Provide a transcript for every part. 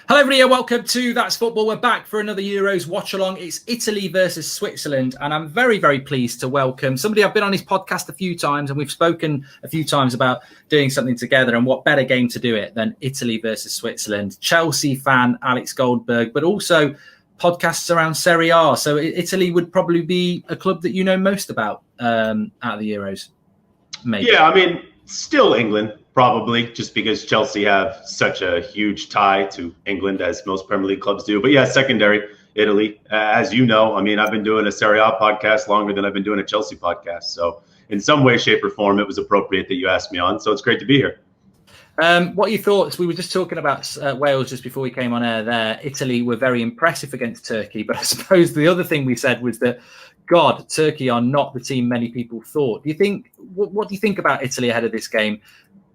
Hello everybody, welcome to That's Football. We're back for another Euros watch along. It's Italy versus Switzerland, and I'm very, very pleased to welcome somebody I've been on his podcast a few times, and we've spoken a few times about doing something together, and what better game to do it than Italy versus Switzerland. Chelsea fan Alex Goldberg, but also podcasts around Serie A. So Italy would probably be a club that you know most about out of the Euros. Maybe. Yeah, I mean, still England. Probably just because Chelsea have such a huge tie to England, as most Premier League clubs do. But yeah, secondary, Italy. As you know, I mean, I've been doing a Serie A podcast longer than I've been doing a Chelsea podcast. So in some way, shape, or form, it was appropriate that you asked me on. So it's great to be here. What are your thoughts? We were just talking about Wales just before we came on air there. Italy were very impressive against Turkey. But I suppose the other thing we said was that, God, Turkey are not the team many people thought. Do you think? What do you think about Italy ahead of this game?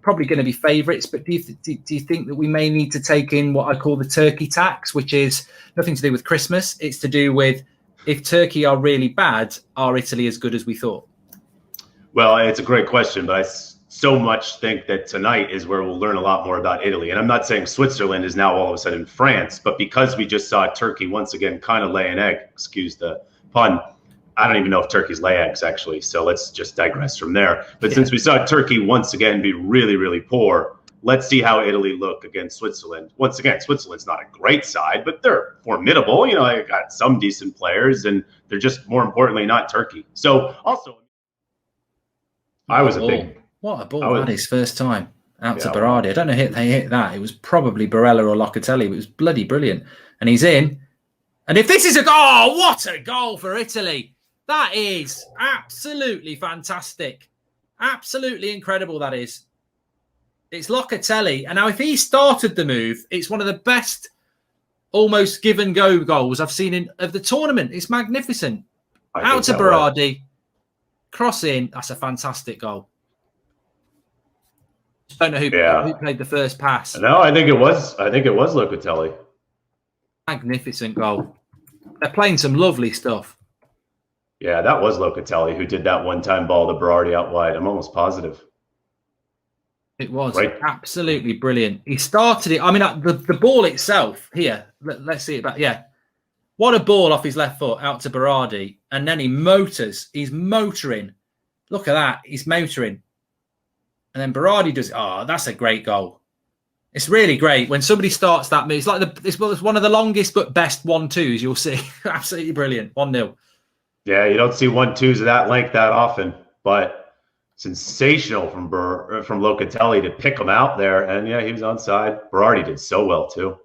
Probably going to be favourites, but do you think that we may need to take in what I call the Turkey tax, which is nothing to do with Christmas? It's to do with, if Turkey are really bad, are Italy as good as we thought? Well, it's a great question, but I so much think that tonight is where we'll learn a lot more about Italy. And I'm not saying Switzerland is now all of a sudden France, but because we just saw Turkey once again kind of lay an egg, excuse the pun, I don't even know if turkeys lay eggs, actually. So let's just digress from there. But since we saw Turkey once again be really, really poor, let's see how Italy look against Switzerland. Once again, Switzerland's not a great side, but they're formidable. You know, they got some decent players, and they're just, more importantly, not Turkey. So also, What a ball. That is first time out to Berardi. I don't know if they hit that. It was probably Barella or Locatelli. It was bloody brilliant. And he's in. And if this is a goal, what a goal for Italy. That is absolutely fantastic. Absolutely incredible, that is. It's Locatelli. And now if he started the move, it's one of the best almost give-and-go goals I've seen of the tournament. It's magnificent. Out to Berardi. Cross in. That's a fantastic goal. Don't know who played the first pass. No, I think it was Locatelli. Magnificent goal. They're playing some lovely stuff. Yeah, that was Locatelli who did that one-time ball to Berardi out wide. I'm almost positive. It was absolutely brilliant. He started it. I mean, the ball itself here. Let's see it back. Yeah, what a ball off his left foot out to Berardi, and then he motors. He's motoring. Look at that. He's motoring, and then Berardi does. Oh, that's a great goal. It's really great when somebody starts that move. It's like it's one of the longest but best 1-2s you'll see. Absolutely brilliant. 1-0. Yeah, you don't see 1-2s of that length that often, but sensational from Locatelli to pick him out there. And yeah, he was onside. Berardi did so well too.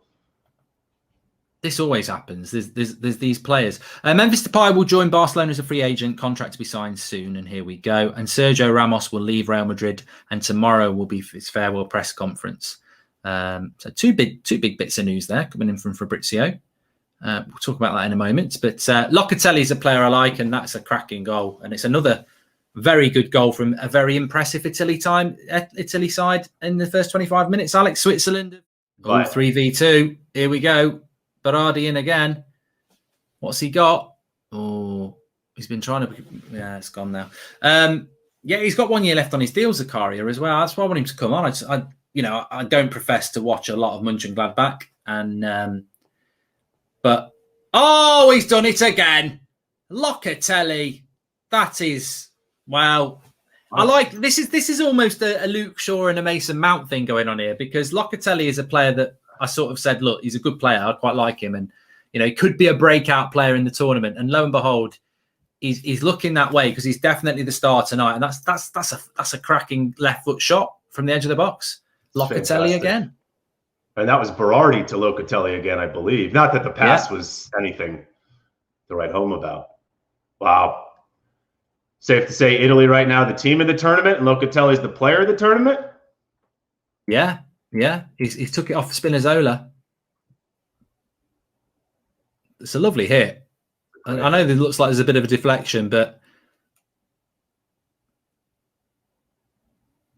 This always happens. There's these players. Memphis Depay will join Barcelona as a free agent. Contract to be signed soon, and here we go. And Sergio Ramos will leave Real Madrid, and tomorrow will be his farewell press conference. So two big bits of news there coming in from Fabrizio. We'll talk about that in a moment. But Locatelli is a player I like, and that's a cracking goal. And it's another very good goal from a very impressive Italy side in the first 25 minutes. Alex, Switzerland. 3v2. Here we go. Berardi in again. What's he got? Oh, he's been trying to... Yeah, it's gone now. Yeah, he's got 1 year left on his deal, Zakaria, as well. That's why I want him to come on. I don't profess to watch a lot of Mönchengladbach, and... But, oh, he's done it again. Locatelli. That is, wow. I like, this is almost a Luke Shaw and a Mason Mount thing going on here, because Locatelli is a player that I sort of said, look, he's a good player. I quite like him. And, you know, he could be a breakout player in the tournament. And lo and behold, he's looking that way, because he's definitely the star tonight. And that's a cracking left foot shot from the edge of the box. Locatelli again. And that was Berardi to Locatelli again, I believe. Not that the pass was anything to write home about. Wow. Safe to say Italy right now, the team of the tournament, and Locatelli's the player of the tournament? Yeah. He took it off Spinazzola. It's a lovely hit. I know it looks like there's a bit of a deflection, but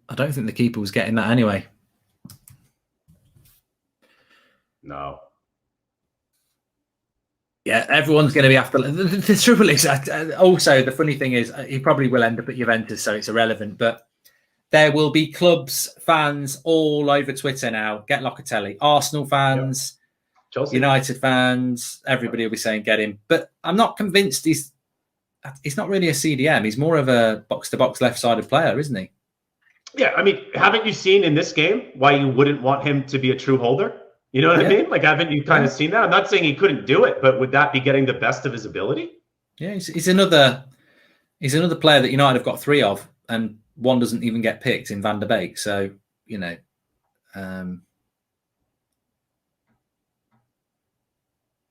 I don't think the keeper was getting that anyway. No. Yeah, everyone's going to be after. The trouble is, also, the funny thing is, he probably will end up at Juventus, so it's irrelevant. But there will be clubs, fans all over Twitter now. Get Locatelli. Arsenal fans, Chelsea. United fans, everybody will be saying get him. But I'm not convinced he's not really a CDM. He's more of a box-to-box left-sided player, isn't he? Yeah, I mean, haven't you seen in this game why you wouldn't want him to be a true holder? You know what I mean? Like, haven't you kind of seen that? I'm not saying he couldn't do it, but would that be getting the best of his ability? Yeah, he's another player that United have got 3 of, and one doesn't even get picked in Van der Beek. So, you know,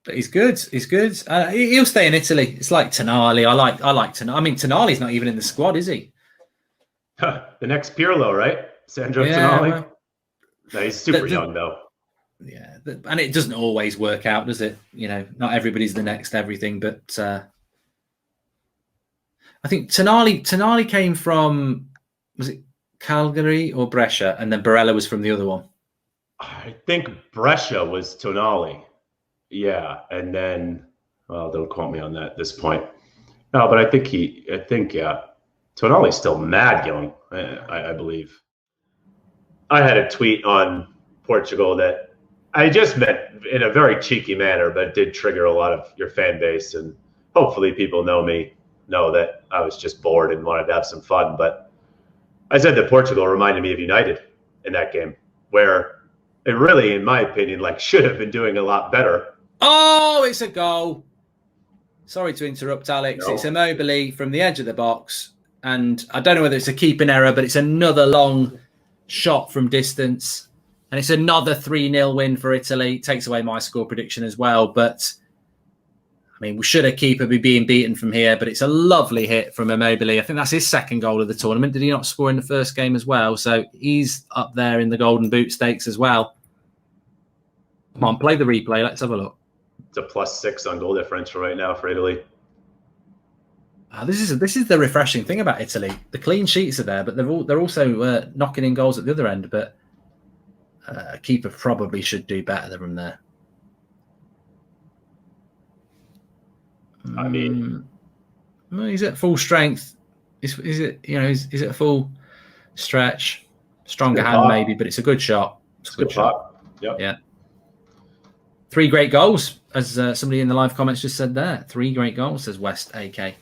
but he's good. He's good. He'll stay in Italy. It's like Tonali. I like Tonali. I mean, Tonali's not even in the squad, is he? The next Pirlo, right? Sandro Tonali. Well, no, he's super young though. Yeah, and it doesn't always work out, does it? You know, not everybody's the next everything, but I think Tonali came from, was it Calgary or Brescia, and then Barella was from the other one. I think Brescia was Tonali. Yeah, and then, well, don't quote me on that at this point. No, but I think yeah, Tonali's still mad young, I believe. I had a tweet on Portugal that I just meant in a very cheeky manner, but it did trigger a lot of your fan base, and hopefully people know that I was just bored and wanted to have some fun. But I said that Portugal reminded me of United in that game, where it really, in my opinion, like should have been doing a lot better. Oh, it's a goal. Sorry to interrupt, Alex. No. It's Immobile from the edge of the box. And I don't know whether it's a keeping error, but it's another long shot from distance. And it's another 3-0 win for Italy. It takes away my score prediction as well. But, I mean, we should a keeper be being beaten from here. But it's a lovely hit from Immobile. I think that's his second goal of the tournament. Did he not score in the first game as well? So he's up there in the Golden Boot stakes as well. Come on, play the replay. Let's have a look. It's a +6 on goal differential right now for Italy. This is the refreshing thing about Italy. The clean sheets are there, but they're also knocking in goals at the other end. But a keeper probably should do better than there. I mean, well, he's at full strength. Is it is it a full stretch? Stronger hand maybe, but it's a good shot. It's a good shot. Yep. Yeah. 3 great goals, as somebody in the live comments just said there. 3 great goals, says West AK.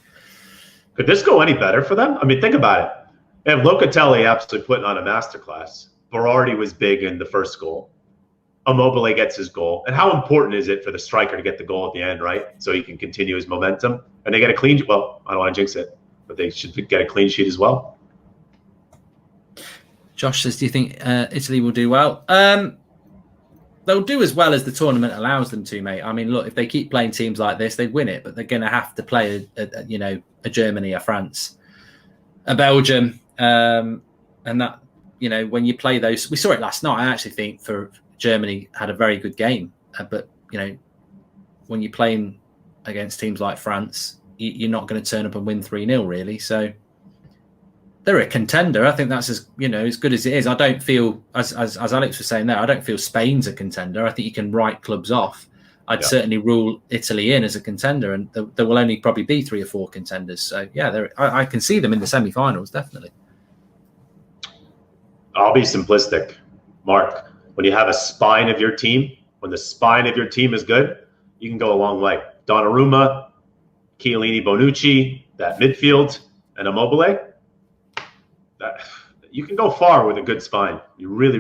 Could this go any better for them? I mean, think about it. They have Locatelli absolutely putting on a masterclass. Berardi was big in the first goal. Immobile gets his goal. And how important is it for the striker to get the goal at the end, right? So he can continue his momentum. And they get a clean sheet. Well, I don't want to jinx it, but they should get a clean sheet as well. Josh says, do you think Italy will do well? They'll do as well as the tournament allows them to, mate. I mean, look, if they keep playing teams like this, they win it, but they're going to have to play, a Germany, a France, a Belgium, and that, when you play those, we saw it last night. I actually think for Germany had a very good game, but when you're playing against teams like France, you're not going to turn up and win 3-0, really. So they're a contender. I think that's as good as it is. I don't feel, as Alex was saying there, I don't feel Spain's a contender. I think you can write clubs off. I'd certainly rule Italy in as a contender, and there will only probably be 3 or 4 contenders. So yeah, I can see them in the semi-finals, definitely. I'll be simplistic, Mark. When you have a spine of your team, when the spine of your team is good, you can go a long way. Donnarumma, Chiellini, Bonucci, that midfield, and Immobile. You can go far with a good spine. You really